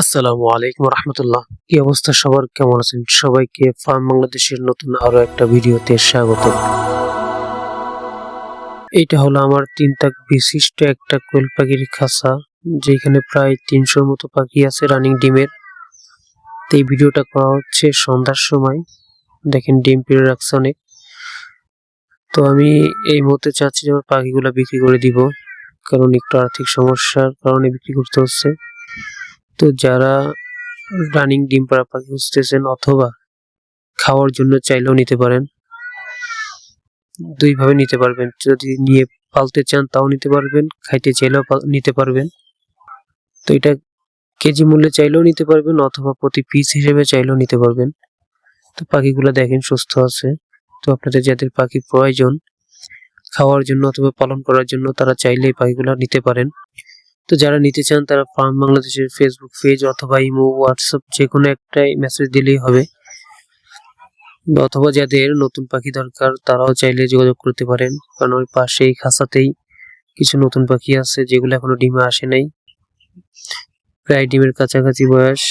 আসসালামু আলাইকুম রহমতুল্লাহ। কি অবস্থা সবার, কেমন আছেন? সবাইকে ফার্ম বাংলাদেশের নতুন আরো একটা ভিডিওতে স্বাগত। এইটা হলো আমার 3 তাক বিশিষ্ট একটা কোয়েল পাখির খাঁচা, যেখানে প্রায় 300-র মতো পাখি আছে রানিং ডিমের। তো এই ভিডিওটা করা হচ্ছে সন্ধ্যার সময়। দেখেন ডিম পেড়ে রাখছে অনেক। তো আমি এই মুহূর্তে চাচ্ছি যে আমার পাখিগুলা বিক্রি করে দিব, কারণ একটু আর্থিক সমস্যার কারণে বিক্রি করতে হচ্ছে। তো যারা রানিং ডিম পাড়া পাখি খুঁজতেছেন অথবা খাওয়ার জন্য চাইলেও নিতে পারেন, দুই ভাবে নিতে পারবেন। যদি নিয়ে পালতে চান তাও নিতে পারবেন, খাইতে চাইলেও নিতে পারবেন। তো এটা কেজি মূল্যে চাইলেও নিতে পারবেন অথবা প্রতি পিস হিসেবে চাইলেও নিতে পারবেন। তো পাখিগুলো দেখেন সুস্থ আছে। তো আপনাদের যাদের পাখি প্রয়োজন খাওয়ার জন্য অথবা পালন করার জন্য, তারা চাইলে এই পাখিগুলো নিতে পারেন। তো যারা নিতে চান তারা ফার্ম বাংলাদেশের ফেসবুক পেজ অথবা ইমো, হোয়াটসঅ্যাপ যে কোনো একটাই মেসেজ দিলেই হবে। অথবা যাদের নতুন পাখি দরকার তারাও চাইলে যোগাযোগ করতে পারেন, কারণ ওই পাশেই খাঁচাতেই কিছু নতুন পাখি আছে যেগুলো এখনো ডিমে আসে নাই, প্রায় ডিমের কাছাকাছি বয়স।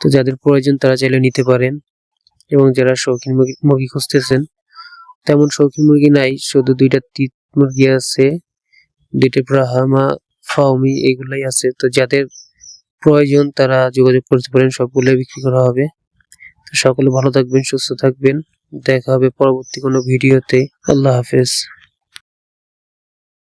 তো যাদের প্রয়োজন তারা চাইলে নিতে পারেন। এবং যারা শৌখিন মুরগি খুঁজতেছেন, তেমন শৌখিন মুরগি নাই, শুধু 2টা তিত মুরগি আছে, 2টা ব্রাহ্মা ফাউমি এগুলাই আছে। তো যাদের প্রয়োজন তারা যোগাযোগ করতে পারেন, সবগুলো বিক্রি করা হবে। তো সকলে ভালো থাকবেন, সুস্থ থাকবেন। দেখা হবে পরবর্তী কোনো ভিডিওতে। আল্লাহ হাফেজ।